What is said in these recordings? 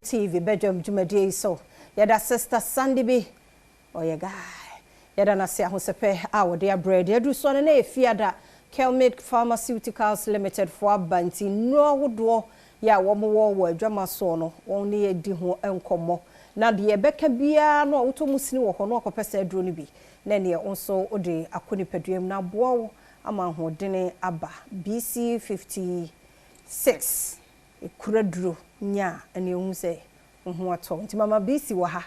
TV Badwam Jumadi so yada sister Sandy be oye guy yada na se ahosepe a de bread yadu so na efiada Kelmed Pharmaceuticals Limited for abanti no wodo ya wo adwama so no won ne edi ho enkomo na de beka bia no wotomusini wo ho no akopesa aduro no bi na ne onso ode akoni paduam na boa ama ho dene aba BC 56 ekuraduro nya ene ehun se ho ato nti mama BC wa ha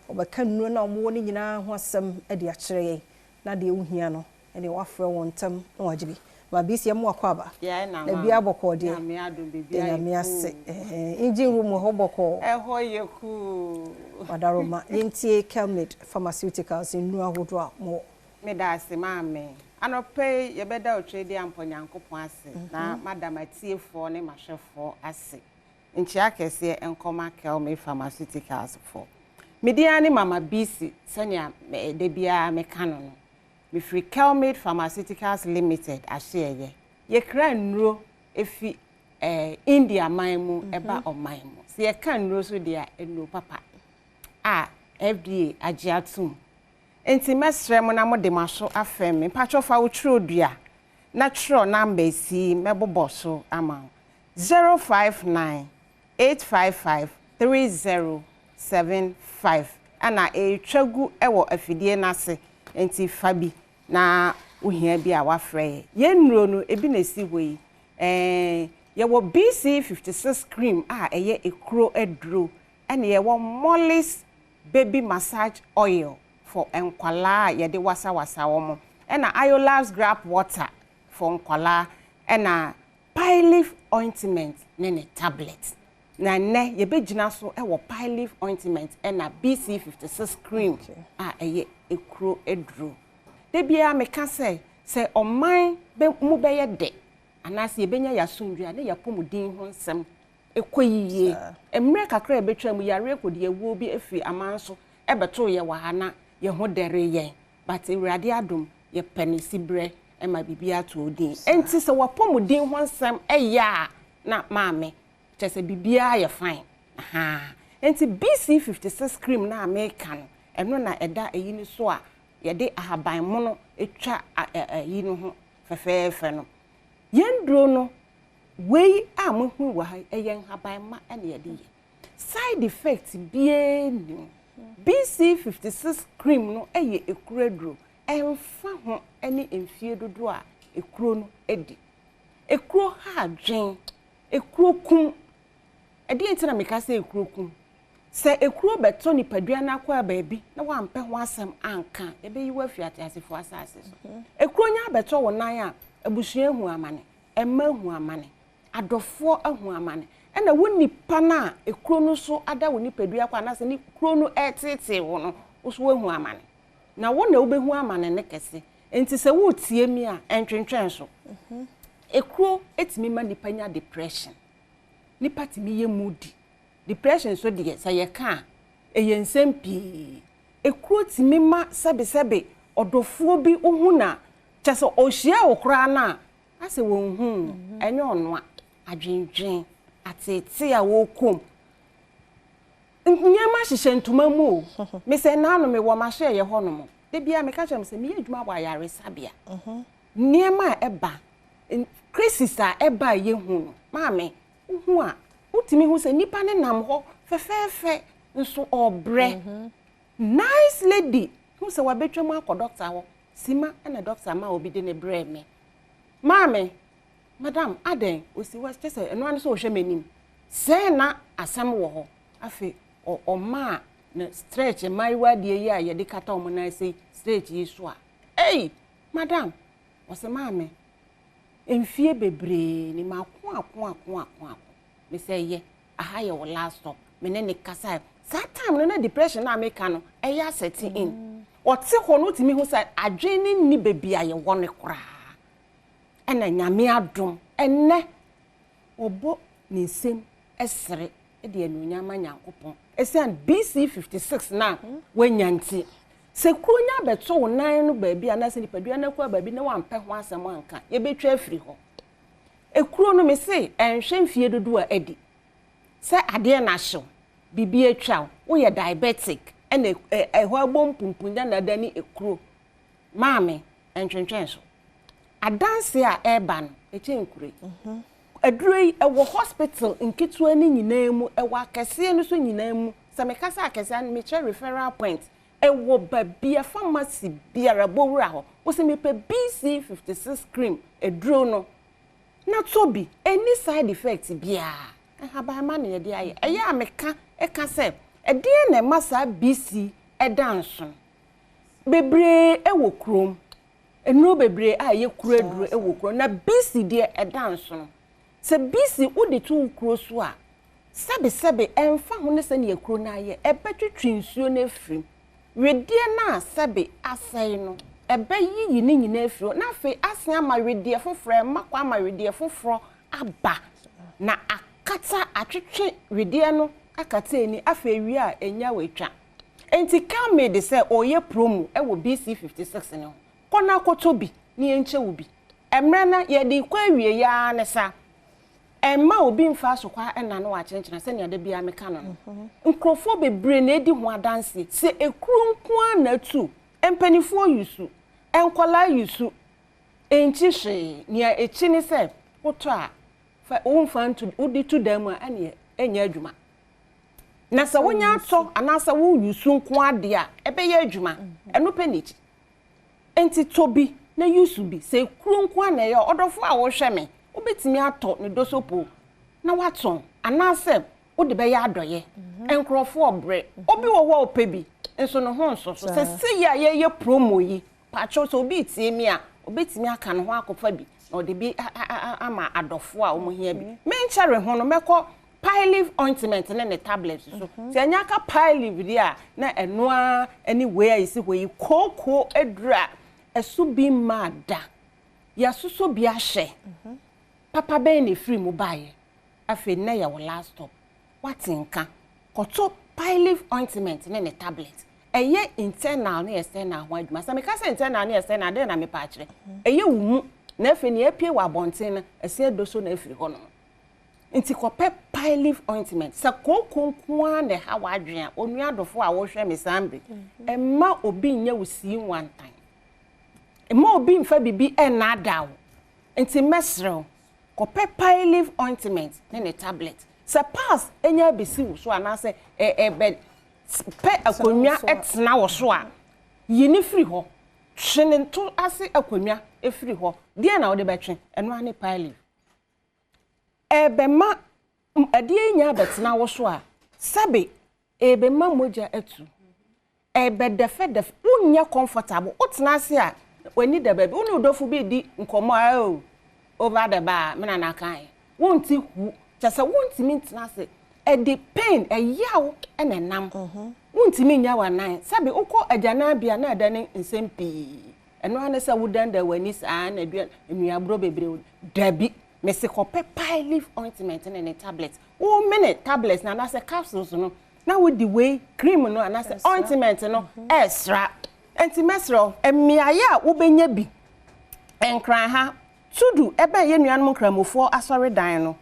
obeka nnuro na omo ni nyina ho asem e de akere na de ehia no ene wafre won tam na wajibi ma BC am wakọ aba na bia bokọ de me adom bibia na me ase engine room ho bokọ ho yeku wadaroma yentie Kelmed Pharmaceuticals nnuro ahodo a mo me da ase ma me anope ye beda otredi amponyankopon ase na madam atiefo ne mahwefo ase nchi akese enkoma Kelmed Pharmaceuticals for media ne mama BC senia de bia me kanu no me free Kelmed Pharmaceuticals Limited ahye ye kra nnuro efi India manmu eba omanmu se ye kan nnuro so dia ennuro papa FDA agiatum enti mesre mo na mo de maso afem patcho fa wo tro dua natural number si mebobo so ama 059-855-3075 ana twagu ewo afidie nase enti fabi na ohia bi a wafre ye nnuro no ebi na si hoi ye wo BC 56 cream eye ekuro eduro ene ye wo Molly's baby massage oil for enkwala ye de wasa womo ena Iola's grape water for enkwala ena pie leaf ointment ne tablet na ne ye begina so ewo pie leaf ointment ena BC 56 cream eye ekuro eduro de bia meka se oman be mu be ye de anase ye benya yasundua ne yapomudin ho nsem ekoyiye emre kakra betwa mu yare kodi ewo bi efi amanso ebeto ye wahana ye ho dere ye but Awurade adom ye penisi bre ema bibia to odin enti se wapomudin ho nsem eya na maame chese bibia ye fine enti BC 56 cream na American eno na eda eyini so a ye de ahaban mono etwa yini ho fefefe no yendro no wei amohu wa ha eyen haban ma ene ye de side effect bie ni BC 56 cream no eye ekuraduro emfa ho ene emfie dodo a ekuro no edi ekuro ha dwen ekuro kum edi entina meka se ekuro kum se ekuro beto ni padua na kwa baabi na wampe ho asem anka ebe yi wa fiate asefo asase so ekuro nya beto wo nan a abusua hu amane emma hu amane adofo ahu amane ena woni pa na ekuro no so ada woni padua kwa na se ni kuro no etete wo no wo so hu amane na wo na obehu amane ne kese enti se wo tie mi a entwentwen so ekuro etimi ma nipa nya depression nipa timi ye moody depression so de se ye ka eyensem pi ekuro timi ma sebe odofo bi ohu na chese ohia okra na ase wonhu enye ono adwendwen atete a wokom nyama hihye ntoma mu me se na no me wo ma hye ye ho no mo de bia me ka chem se me adwuma bo ayare sabia nyama eba crisis a eba ye hu no maame hu a utimi hu se nipa ne nam ho fefefe nso obre nice lady hu se wabetwam akọ doctor ho sima na doctor ma obi de ne bre me maame madam aden osi was just eno an so hwe manim se na asam wo ho afi o ma na stretch maiwa de yi a ye de kata o na sei stretch yi so a madam wose maame emfie bebre ni ako me say ye aha ye wo last stop me ne kasa that time no na depression na make no eya setting in ote ho no timi hu say adwene ni bebia ye wo ne kora ena nyame adom enne obo ni nsem esere e de anunyama nyankopon esian BC 56 na wanyanti se kuronya beto wo nan no baabi anase ni padua na kwa baabi na wampe ho asem anka ye betwa afiri ho ekuro no me se enhwe mfie dodo a edi se ade na hyew bibi atwa wo ye diabetic ene ehwa bom pumpunda na dani ekuro maame entwentwen so adanse a eba no echenkure adurei ewo hospital nketua ni nyinaa mu ewo akese no so nyinaa mu samekasa akese an me che referral point ewo babia pharmacy biara bowura ho wo se me pe BC 56 cream eduro no na tobi any side effect bia haba ma na ye de aye eye ameka eka se ede na masa BC edanso bebre ewo krom enu bebre a ye kuro eduro ewo kuro na BC de edanso se BC udi tu kuro so a sebe emfa ho ne se ne ekuro na aye ebetwetwe nsuo na efrim wedie na sebe asai no ebe yiyi ni nyina efiro na fe asen ama wedie foforo makwa ama wedie foforo aba na akata atwetwe wedie no akata eni afa wi a enya wetwa enti Kelmed se oye promo ewo BC 56 ne kona kotobi ni enche ubi emre na ye de kwa wie ya ne sa emma obi mfa so kwa ena no wa chenchena se ne de bia meka no nkrofo bebre na edi ho adanse se ekuru nko na tu empanifo yusu enkwala yusu enchi hwe ne echi ni se woto a fa wonfa ntu udi tu dam a ene enya adwuma na se wonya ato anasa wo yusu nko ade a ebe ya adwuma eno penichi enti tobi na yusu bi se ekuru nko na ye odofo a wo hwe me obetimi ato ne dosopo na waton anase odi be ya adoye enkrofo obre obi wo wo opebi enso no ho nso so se ya ye promo yi pacho so obi tie mi a obetimi aka no ho akofa bi na odi bi ama adofo a omohia bi menchere ho no meko Pile ointment ne tablets so se anya ka pile bi a na eno a anyway isi hwe koko edura esu bi mada ya suso bi ahye papa ben ne free mu baye afi na ya wo last stop watinka koto pile ointment ne tablet eye internal ne external ho adwuma same ka se internal ne external de na me pa akire eye wumu na afi ne apie wa bonten na ase doso na afiri ho no nti kope pile ointment sa kokonkwa ne ha wadwen onu adofo a wo hwe me sambe emma obi nya wusi one time emma obi mfa bibi ena dawo nti mesrew kope pile ointment ne tablet sa pass enya besi wo so anase pe akonwa etna wo so a yini free ho twene nto ase akonwa efiri ho de na wo de betwe eno ane pile ebema adie nya betna wo so a sabe ebema moja etu ebedefe unya comfortable utna ase a wani da baby unu dofu bi di nkomo a over the bar me na kan wonti hu chese wonti mintna ase e the pain yawo enenam wonti minya wanan sabe ukọ ajana bia na adane nsempi eno ane se wudanda wani sa na dua enuabro bebre dabi mesi kope pile ointment ne tablet wo mene tablets na na se capsules no na wo the way cream no na se ointment no extra anti-mesro emiaya wo benya bi enkran ha tudu ebe ye nuanom kramofo asori dan no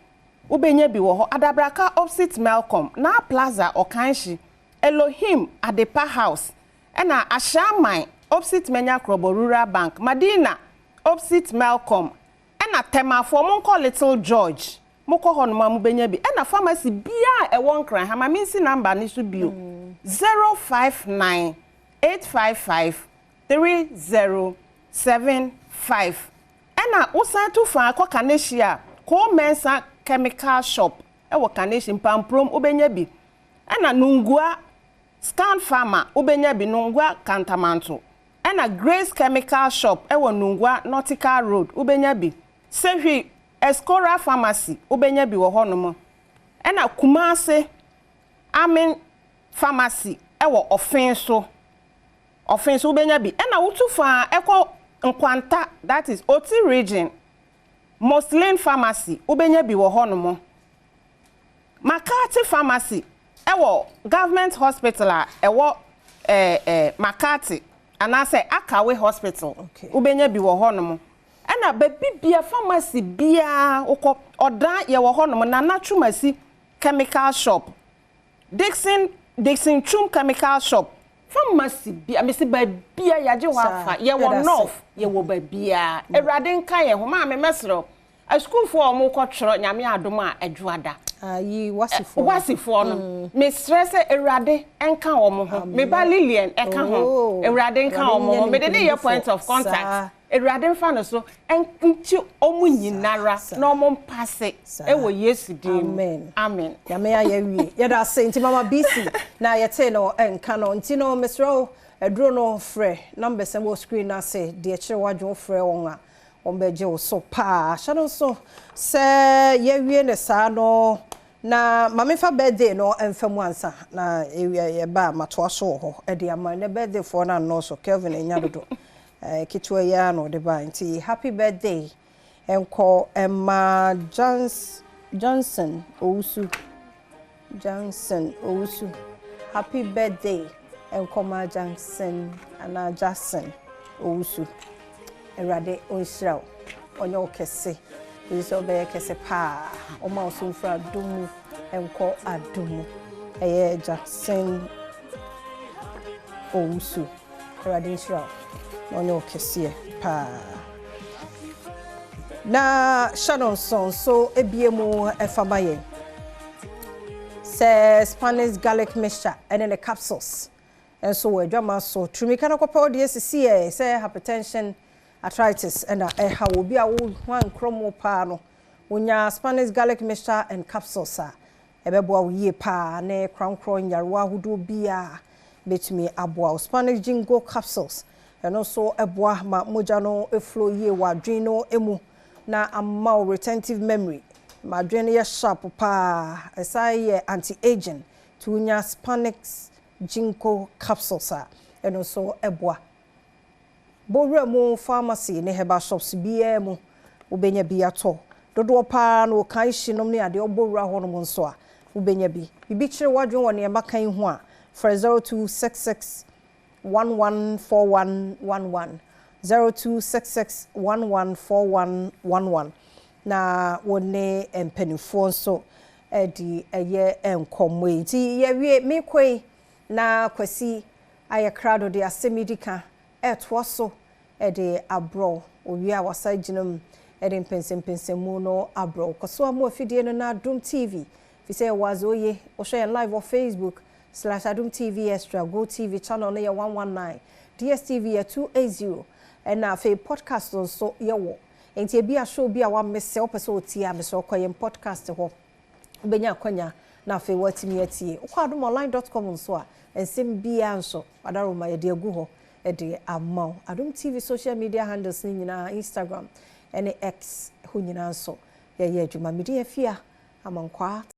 wo benya bi wo ho adabraka opposite Malcolm na plaza okanshi Elohim Adepa house ena ashaman opposite Menya Krobo Rural Bank Madina opposite Malcolm ena temafo monko Little George moko ho no mamu benya bi ena pharmacy bia e won kran ha ma minsi number ni so bio 059 855-3075 ena usan tu fa kwa kaneshia ko mensa chemical shop ewo kaneshia pamprom obenya bi ena nungua scan farmer obenya bi nungua kantamanto ena Grace chemical shop ewo nungua Nautical Road obenya bi Sehi Escora pharmacy obenya bi wo hono ena Kumase Amen pharmacy ewo Offenso ubenya bi ena wutufa eko nkwanta that is Oti region Moslin pharmacy ubenya bi wo hono Makati pharmacy ewo government hospital ewo Makati anase Akawe hospital ubenya bi wo hono ena baby bia pharmacy bia ukọ odan ye wo hono na naturumasi chemical shop Dixon Chum Chemical Shop. Pharmacy bi amesi ba bia yaje wafa ye wo north ye wo ba bia ewrade nka ye ho ma me mesro a school for omo kwotro nyame adom a adwada yi wasifo no me stress ewrade enka omo ho me ba Lillian eka ho ewrade nka omo ho me de ye point of contact ewrade mfa no so enchi omo nyinara na omo passe e wo Yesu dim amen nyame ayewie ye da senti mama BC na ye te no enka no nti no mesro edro no frɛ number sem wo screen na say de kire wadwo frɛ won a on beje wo so pa shano so se ye wie ne sa no na mame fa birthday no emfamu ansa na ye ba mato aso ho e de ama ne birthday for na no so Kelvin enya dodo kitwa ya no de ba nti happy birthday enko Emma Johnson Owusu happy birthday enko Ma Johnson ana Jackson Owusu erade onsraw onye okese biso be kese pa o ma osumfra dumu enko adumu eye Jackson Owusu erade onsraw onye okese pa na Shannon son so ebiemu efamaye se Spanish garlic mixture and then the capsules and so we drama so trumi kana kopa odi esisi say hypertension arthritis and how will be a one chromo pa no wonya Spanish garlic mixture and capsules a ebeboa wo ye pa na krankro nyarwa hudo bia betumi aboa Spanish jingo capsules and also eboa ma moja no eflow ye wadwen no emu na amma retentive memory madwen ye sharp pa asai anti-aging to wonya Spanish jingo capsules and also eboa Badwam Pharmacy ne heba shops bia mu ubenya bi ato dodo pa no kan hyinom ne ade obowura ho no nso a ubenya bi bibi kire wadwen won ne makan ho a for 0266 114111 0266114111 na wonne empanifo nso edi eye enkomo enti ye wie mekoi na kwasi aye krado de asemidika etwoso ede abro owie awasa ginam ede mpensempensemu no abro koso amu afidie no na Adom TV fi say wazoye o share live on Facebook/Adom TV Extra Go TV channel na 119 DSTV 280 and na fe podcast so yewo enti ebi a show bi a wa messe opese otie a messe okoye podcast ho benya kwanya na fe watimi atie ukwadomonline.com nso a ensem bia nso adaroma ye de agu ho ede amau Adom TV social media handles ni nyina Instagram ene X ho nyina nso ye adwuma media fia amankwa